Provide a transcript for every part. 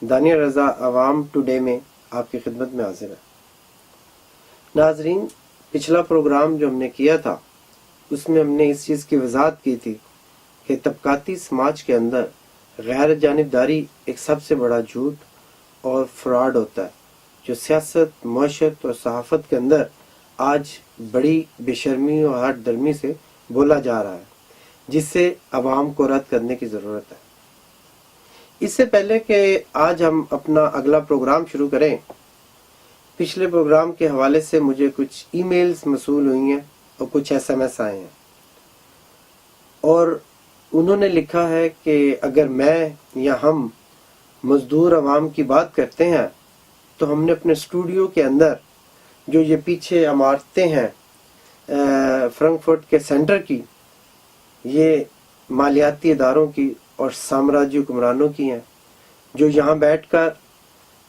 دانیہ رضا عوام ٹوڈے میں آپ کی خدمت میں حاضر ہے۔ ناظرین، پچھلا پروگرام جو ہم نے کیا تھا اس میں ہم نے اس چیز کی وضاحت کی تھی کہ طبقاتی سماج کے اندر غیر جانبداری ایک سب سے بڑا جھوٹ اور فراڈ ہوتا ہے، جو سیاست، معاشرت اور صحافت کے اندر آج بڑی بے شرمی اور ہٹ درمی سے بولا جا رہا ہے، جس سے عوام کو رد کرنے کی ضرورت ہے۔ اس سے پہلے کہ آج ہم اپنا اگلا پروگرام شروع کریں، پچھلے پروگرام کے حوالے سے مجھے کچھ ای میلز موصول ہوئی ہیں اور کچھ SMS آئے ہیں، اور انہوں نے لکھا ہے کہ اگر میں یا ہم مزدور عوام کی بات کرتے ہیں تو ہم نے اپنے اسٹوڈیو کے اندر جو یہ پیچھے عمارتیں ہیں فرنکفرٹ کے سینٹر کی، یہ مالیاتی اداروں کی اور سامراجی حکمرانوں کی ہیں، جو یہاں بیٹھ کر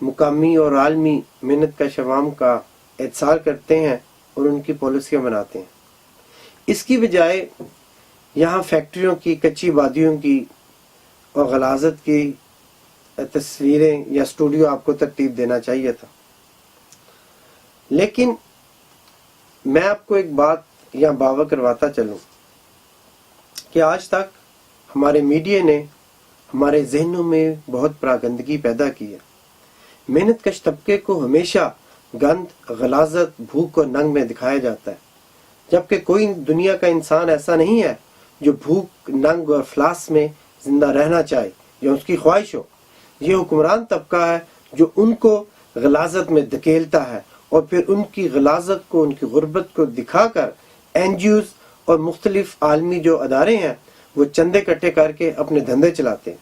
مقامی اور عالمی محنت کش عوام کا احتساب کرتے ہیں اور ان کی پالیسیاں بناتے ہیں۔ اس کی بجائے یہاں فیکٹریوں کی، کچی وادیوں کی اور غلاظت کی تصویریں یا اسٹوڈیو آپ کو ترتیب دینا چاہیے تھا۔ لیکن میں آپ کو ایک بات یہاں باور کرواتا چلوں کہ آج تک ہمارے میڈیا نے ہمارے ذہنوں میں بہت پراگندگی پیدا کی ہے۔ محنت کش طبقے کو ہمیشہ گند، غلاظت، بھوک اور ننگ میں دکھایا جاتا ہے، جبکہ کوئی دنیا کا انسان ایسا نہیں ہے جو بھوک، ننگ اور افلاس میں زندہ رہنا چاہے یا اس کی خواہش ہو۔ یہ حکمران طبقہ ہے جو ان کو غلاظت میں دھکیلتا ہے اور پھر ان کی غلاظت کو، ان کی غربت کو دکھا کر NGOs اور مختلف عالمی جو ادارے ہیں وہ چندے اکٹھے کر کے اپنے دھندے چلاتے ہیں۔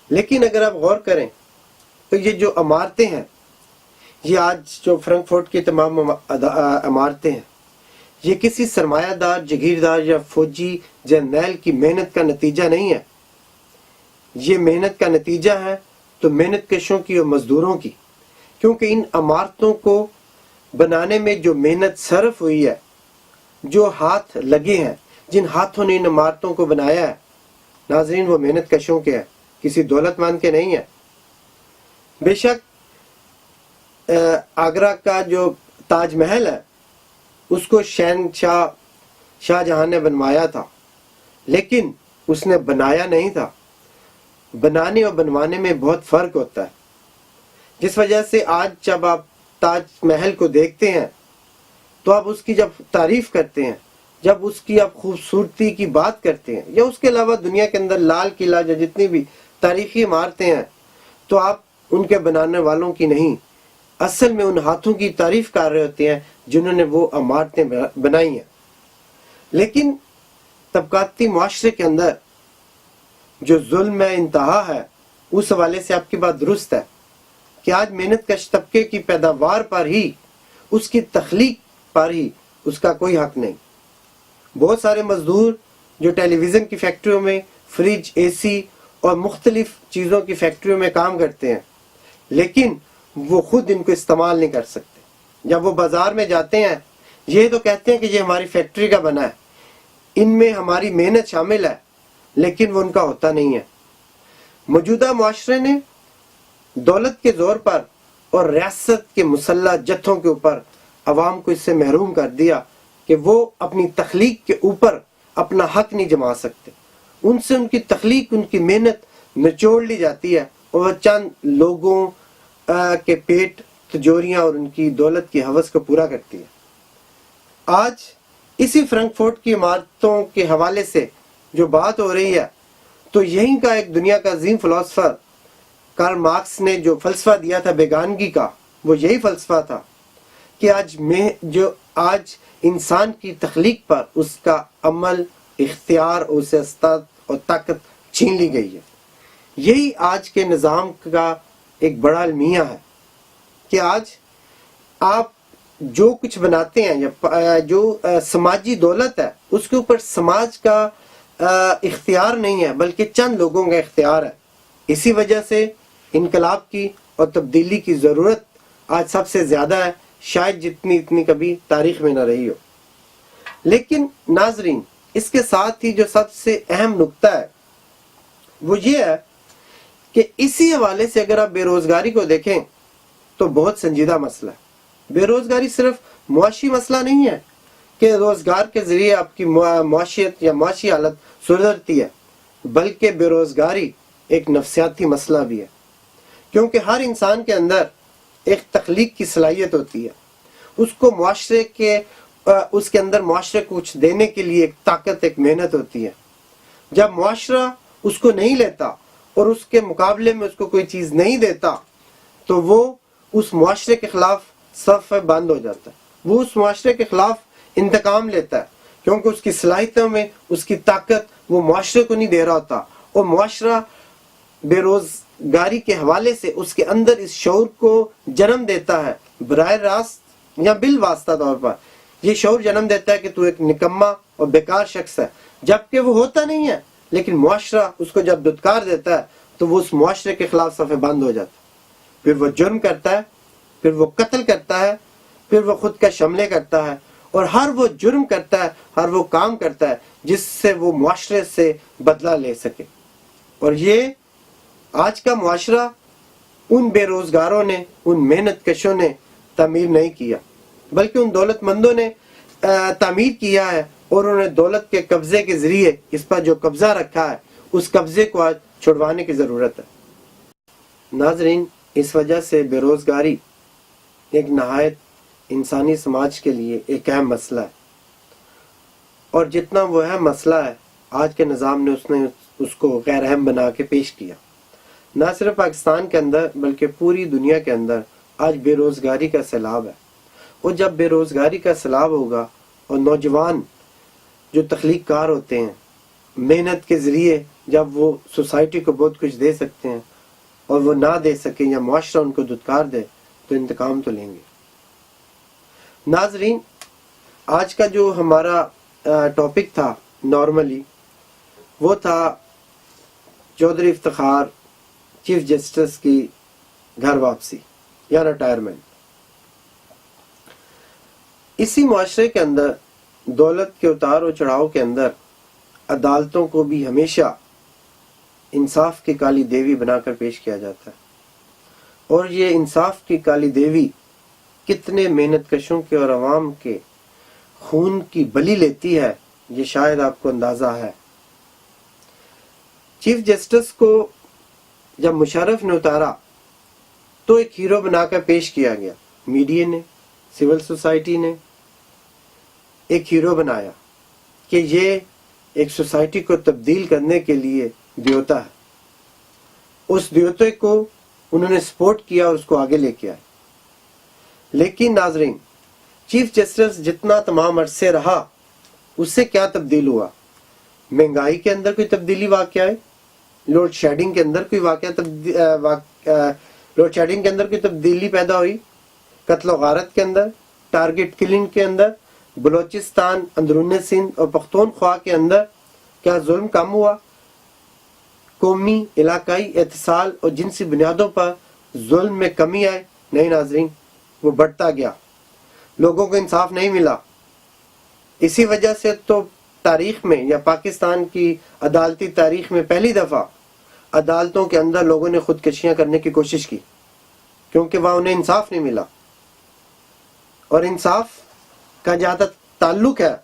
لیکن اگر آپ غور کریں تو یہ جو عمارتیں ہیں، یہ آج جو فرنکفرٹ کی تمام عمارتیں ہیں، یہ کسی سرمایہ دار، جگیردار یا فوجی جرنیل کی محنت کا نتیجہ نہیں ہے۔ یہ محنت کا نتیجہ ہے تو محنت کشوں کی اور مزدوروں کی، کیونکہ ان عمارتوں کو بنانے میں جو محنت صرف ہوئی ہے، جو ہاتھ لگے ہیں، جن ہاتھوں نے ان عمارتوں کو بنایا ہے، ناظرین، وہ محنت کشوں کے ہیں، کسی دولت مند کے نہیں ہیں۔ بے شک آگرہ کا جو تاج محل ہے اس کو شاہ جہاں نے بنوایا تھا، لیکن اس نے بنایا نہیں تھا۔ بنانے اور بنوانے میں بہت فرق ہوتا ہے، جس وجہ سے آج جب آپ تاج محل کو دیکھتے ہیں تو آپ اس کی جب تعریف کرتے ہیں، جب اس کی آپ خوبصورتی کی بات کرتے ہیں، یا اس کے علاوہ دنیا کے اندر لال قلعہ یا جتنی بھی تاریخی عمارتیں ہیں، تو آپ ان کے بنانے والوں کی نہیں، اصل میں ان ہاتھوں کی تعریف کر رہے ہوتے ہیں جنہوں نے وہ عمارتیں بنائی ہیں۔ لیکن طبقاتی معاشرے کے اندر جو ظلم انتہا ہے، اس حوالے سے آپ کی بات درست ہے کہ آج محنت کش طبقے کی پیداوار پر ہی، اس کی تخلیق پر ہی اس کا کوئی حق نہیں۔ بہت سارے مزدور جو ٹیلی ویژن کی فیکٹریوں میں، فریج، AC اور مختلف چیزوں کی فیکٹریوں میں کام کرتے ہیں، لیکن وہ خود ان کو استعمال نہیں کر سکتے۔ جب وہ بازار میں جاتے ہیں، یہ تو کہتے ہیں کہ یہ ہماری فیکٹری کا بنا ہے، ان میں ہماری محنت شامل ہے، لیکن وہ ان کا ہوتا نہیں ہے۔ موجودہ معاشرے نے دولت کے زور پر اور ریاست کے مسلح جتھوں کے اوپر عوام کو اس سے محروم کر دیا کہ وہ اپنی تخلیق کے اوپر اپنا حق نہیں جما سکتے۔ ان سے ان کی تخلیق، ان کی محنت نچوڑ لی جاتی ہے اور وہ چند لوگوں کے پیٹ، تجوریاں اور ان کی دولت کی ہوس کو پورا کرتی ہے۔ آج اسی فرنکفرٹ کی عمارتوں کے حوالے سے جو بات ہو رہی ہے، تو یہیں کا ایک دنیا کا عظیم فلسفر کارل مارکس نے جو فلسفہ دیا تھا بیگانگی کا، وہ یہی فلسفہ تھا کہ آج انسان کی تخلیق پر اس کا عمل، اختیار، اسے استاد اور طاقت چھین لی گئی ہے۔ یہی آج کے نظام کا ایک بڑا المیہ ہے کہ آج آپ جو کچھ بناتے ہیں یا جو سماجی دولت ہے، اس کے اوپر سماج کا اختیار نہیں ہے، بلکہ چند لوگوں کا اختیار ہے۔ اسی وجہ سے انقلاب کی اور تبدیلی کی ضرورت آج سب سے زیادہ ہے، شاید اتنی کبھی تاریخ میں نہ رہی ہو۔ لیکن ناظرین، اس کے ساتھ ہی جو سب سے اہم نقطہ ہے وہ یہ ہے کہ اسی حوالے سے اگر آپ بے روزگاری کو دیکھیں تو بہت سنجیدہ مسئلہ ہے۔ بے روزگاری صرف معاشی مسئلہ نہیں ہے کہ روزگار کے ذریعے آپ کی معاشیت یا معاشی حالت سدھرتی ہے، بلکہ بے روزگاری ایک نفسیاتی مسئلہ بھی ہے، کیونکہ ہر انسان کے اندر ایک تخلیق کی صلاحیت ہوتی ہے۔ اس کو اس کے اندر معاشرے کو کچھ دینے کے لیے ایک طاقت، ایک محنت ہوتی ہے۔ جب معاشرہ اس کو نہیں لیتا اور اس کے مقابلے میں اس کو کوئی چیز نہیں دیتا تو وہ اس معاشرے کے خلاف صف بند ہو جاتا ہے، وہ اس معاشرے کے خلاف انتقام لیتا ہے، کیونکہ اس کی صلاحیتوں میں اس کی طاقت وہ معاشرے کو نہیں دے رہا ہوتا، اور معاشرہ بے روزگاری کے حوالے سے اس کے اندر اس شعور کو جنم دیتا ہے، براہ راست یا بالواسطہ طور پر یہ شعور جنم دیتا ہے کہ تو ایک نکما اور بیکار شخص ہے، جبکہ وہ ہوتا نہیں ہے، لیکن معاشرہ اس کو جب دھتکار دیتا ہے تو وہ اس معاشرے کے خلاف صف بند ہو جاتا ہے، پھر وہ جرم کرتا ہے، پھر وہ قتل کرتا ہے، پھر وہ خود کا شملے کرتا ہے، اور ہر وہ جرم کرتا ہے، ہر وہ کام کرتا ہے جس سے وہ معاشرے سے بدلہ لے سکے۔ اور یہ آج کا معاشرہ ان بے روزگاروں نے، ان محنت کشوں نے تعمیر نہیں کیا، بلکہ ان دولت مندوں نے تعمیر کیا ہے، اور انہوں نے دولت کے قبضے کے ذریعے اس پر جو قبضہ رکھا ہے اس قبضے کو آج چھڑوانے کی ضرورت ہے۔ ناظرین، اس وجہ سے بے روزگاری ایک نہایت انسانی سماج کے لیے ایک اہم مسئلہ ہے، اور جتنا وہ اہم مسئلہ ہے آج کے نظام نے اس کو غیر اہم بنا کے پیش کیا۔ نہ صرف پاکستان کے اندر بلکہ پوری دنیا کے اندر آج بے روزگاری کا سیلاب ہے، اور جب بے روزگاری کا سیلاب ہوگا اور نوجوان جو تخلیق کار ہوتے ہیں محنت کے ذریعے جب وہ سوسائٹی کو بہت کچھ دے سکتے ہیں اور وہ نہ دے سکیں یا معاشرہ ان کو دھتکار دے تو انتقام تو لیں گے۔ ناظرین، آج کا جو ہمارا ٹاپک تھا نارملی وہ تھا چودھری افتخار چیف جسٹس کی گھر واپسی یا ریٹائرمنٹ۔ اسی معاشرے کے اندر دولت کے اتار و چڑھاؤ کے اندر عدالتوں کو بھی ہمیشہ انصاف کی کالی دیوی بنا کر پیش کیا جاتا ہے، اور یہ انصاف کی کالی دیوی کتنے محنت کشوں کے اور عوام کے خون کی بلی لیتی ہے یہ شاید آپ کو اندازہ ہے۔ چیف جسٹس کو جب مشرف نے اتارا تو ایک ہیرو بنا کر پیش کیا گیا، میڈیا نے، سول سوسائٹی نے ایک ہیرو بنایا کہ یہ ایک سوسائٹی کو تبدیل کرنے کے لیے دیوتا ہے۔ اس دیوتے کو انہوں نے سپورٹ کیا اور اس کو آگے لے کے آئے۔ لیکن ناظرین، چیف جسٹس جتنا تمام عرصے رہا اس سے کیا تبدیل ہوا؟ مہنگائی کے اندر کوئی تبدیلی واقع ہے؟ لوڈ شیڈنگ کے اندر کوئی لوڈ شیڈنگ کے اندر کوئی تبدیلی پیدا ہوئی؟ قتل و غارت کے اندر، ٹارگٹ کلنگ کے اندر، بلوچستان، اندرون سندھ اور پختونخوا کے اندر کیا ظلم کم ہوا؟ قومی، علاقائی اتصال اور جنسی بنیادوں پر ظلم میں کمی آئے؟ نہیں ناظرین، وہ بڑھتا گیا، لوگوں کو انصاف نہیں ملا۔ اسی وجہ سے تو تاریخ میں یا پاکستان کی عدالتی تاریخ میں پہلی دفعہ عدالتوں کے اندر لوگوں نے خودکشیاں کرنے کی کوشش کی، کیونکہ وہاں انہیں انصاف نہیں ملا۔ اور انصاف کا جہاں تک تعلق ہے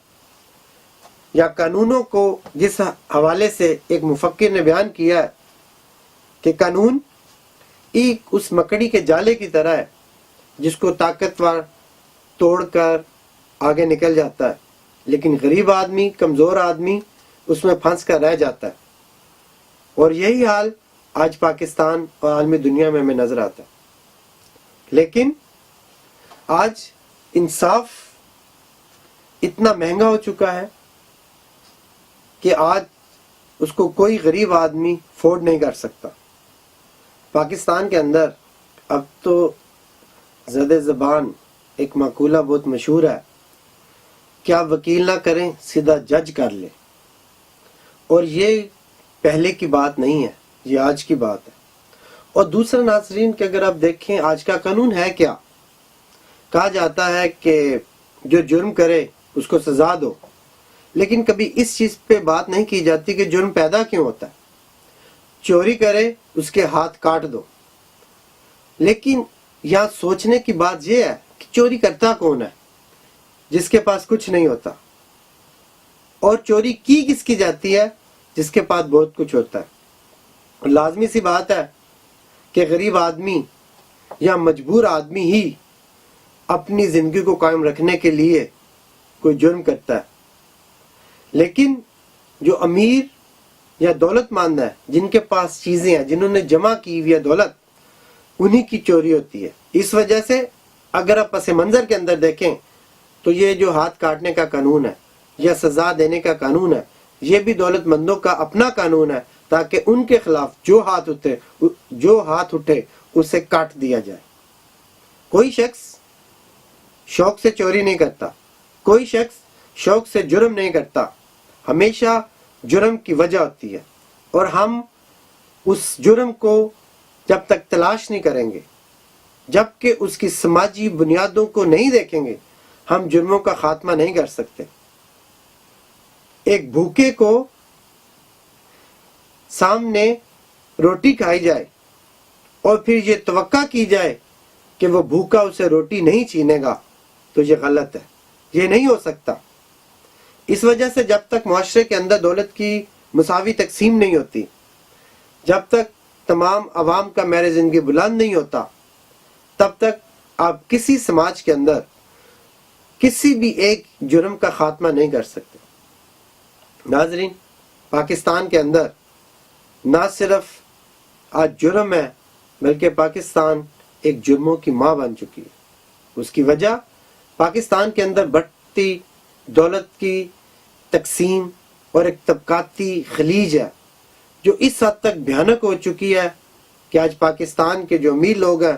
یا قانونوں کو جس حوالے سے ایک مفکر نے بیان کیا ہے کہ قانون ایک اس مکڑی کے جالے کی طرح ہے جس کو طاقتور توڑ کر آگے نکل جاتا ہے، لیکن غریب آدمی، کمزور آدمی اس میں پھنس کر رہ جاتا ہے۔ اور یہی حال آج پاکستان اور عالمی دنیا میں ہمیں نظر آتا ہے۔ لیکن آج انصاف اتنا مہنگا ہو چکا ہے کہ آج اس کو کوئی غریب آدمی افورڈ نہیں کر سکتا۔ پاکستان کے اندر اب تو زد زبان ایک مقولہ بہت مشہور ہے، کیا وکیل نہ کریں سیدھا جج کر لے، اور یہ پہلے کی بات نہیں ہے، یہ آج کی بات ہے۔ اور دوسرا ناظرین کہ اگر آپ دیکھیں آج کا قانون ہے کیا، کہا جاتا ہے کہ جو جرم کرے اس کو سزا دو، لیکن کبھی اس چیز پہ بات نہیں کی جاتی کہ جرم پیدا کیوں ہوتا ہے۔ چوری کرے اس کے ہاتھ کاٹ دو. لیکن یہاں سوچنے کی بات یہ ہے کہ چوری کرتا کون ہے جس کے پاس کچھ نہیں ہوتا, اور چوری کی کس کی جاتی ہے جس کے پاس بہت کچھ ہوتا ہے. لازمی سی بات ہے کہ غریب آدمی یا مجبور آدمی ہی اپنی زندگی کو قائم رکھنے کے لیے کوئی جرم کرتا ہے, لیکن جو امیر یا دولت مند ہے, جن کے پاس چیزیں ہیں, جنہوں نے جمع کی ہوئی ہے دولت, انہی کی چوری ہوتی ہے. اس وجہ سے اگر آپ پس منظر کے اندر دیکھیں تو یہ جو ہاتھ کاٹنے کا قانون ہے یا سزا دینے کا قانون ہے, یہ بھی دولت مندوں کا اپنا قانون ہے, تاکہ ان کے خلاف جو ہاتھ اٹھے اسے کاٹ دیا جائے. کوئی شخص شوق سے چوری نہیں کرتا, کوئی شخص شوق سے جرم نہیں کرتا, ہمیشہ جرم کی وجہ ہوتی ہے, اور ہم اس جرم کو جب تک تلاش نہیں کریں گے, جب کہ اس کی سماجی بنیادوں کو نہیں دیکھیں گے, ہم جرموں کا خاتمہ نہیں کر سکتے. ایک بھوکے کو سامنے روٹی کھائی جائے اور پھر یہ توقع کی جائے کہ وہ بھوکا اسے روٹی نہیں چھینے گا, تو یہ غلط ہے, یہ نہیں ہو سکتا. اس وجہ سے جب تک معاشرے کے اندر دولت کی مساوی تقسیم نہیں ہوتی, جب تک تمام عوام کا معیار زندگی بلند نہیں ہوتا, تب تک آپ کسی سماج کے اندر کسی بھی ایک جرم کا خاتمہ نہیں کر سکتے. ناظرین, پاکستان کے اندر نہ صرف آج جرم ہے بلکہ پاکستان ایک جرموں کی ماں بن چکی ہے. اس کی وجہ پاکستان کے اندر بڑھتی دولت کی تقسیم اور ایک طبقاتی خلیج ہے, جو اس حد تک بھیانک ہو چکی ہے کہ آج پاکستان کے جو امیر لوگ ہیں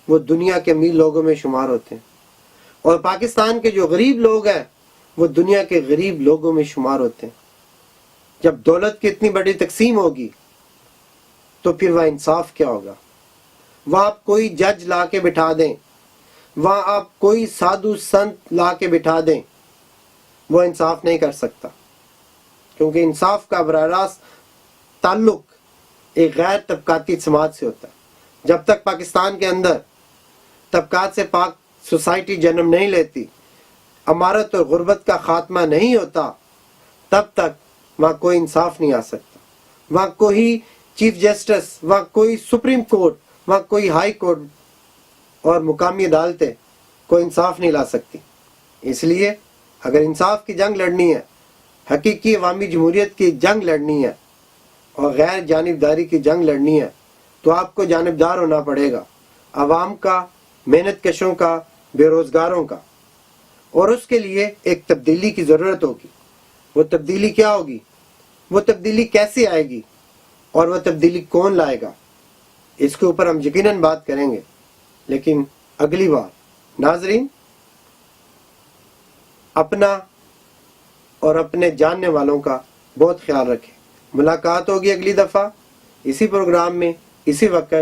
وہ دنیا کے امیر لوگوں میں شمار ہوتے ہیں, اور پاکستان کے جو غریب لوگ ہیں وہ دنیا کے غریب لوگوں میں شمار ہوتے ہیں. جب دولت کی اتنی بڑی تقسیم ہوگی تو پھر وہاں انصاف کیا ہوگا؟ وہاں آپ کوئی جج لا کے بٹھا دیں, وہاں آپ کوئی سادھو سنت لا کے بٹھا دیں, وہ انصاف نہیں کر سکتا, کیونکہ انصاف کا براہ راست تعلق ایک غیر طبقاتی سماج سے ہوتا ہے. جب تک پاکستان کے اندر طبقات سے پاک سوسائٹی جنم نہیں لیتی, امارت اور غربت کا خاتمہ نہیں ہوتا, تب تک وہاں کوئی انصاف نہیں آ سکتا. وہاں کوئی چیف جسٹس, وہاں کوئی سپریم کورٹ, وہاں کوئی ہائی کورٹ اور مقامی عدالتیں کوئی انصاف نہیں لا سکتی. اس لیے اگر انصاف کی جنگ لڑنی ہے, حقیقی عوامی جمہوریت کی جنگ لڑنی ہے اور غیر جانبداری کی جنگ لڑنی ہے, تو آپ کو جانبدار ہونا پڑے گا, عوام کا, محنت کشوں کا, بے روزگاروں کا. اور اس کے لیے ایک تبدیلی کی ضرورت ہوگی. وہ تبدیلی کیا ہوگی؟ وہ تبدیلی کیسے آئے گی؟ اور وہ تبدیلی کون لائے گا؟ اس کے اوپر ہم یقیناً بات کریں گے, لیکن اگلی بار. ناظرین, اپنا اور اپنے جاننے والوں کا بہت خیال رکھیں. ملاقات ہوگی اگلی دفعہ اسی پروگرام میں, اسی وقت.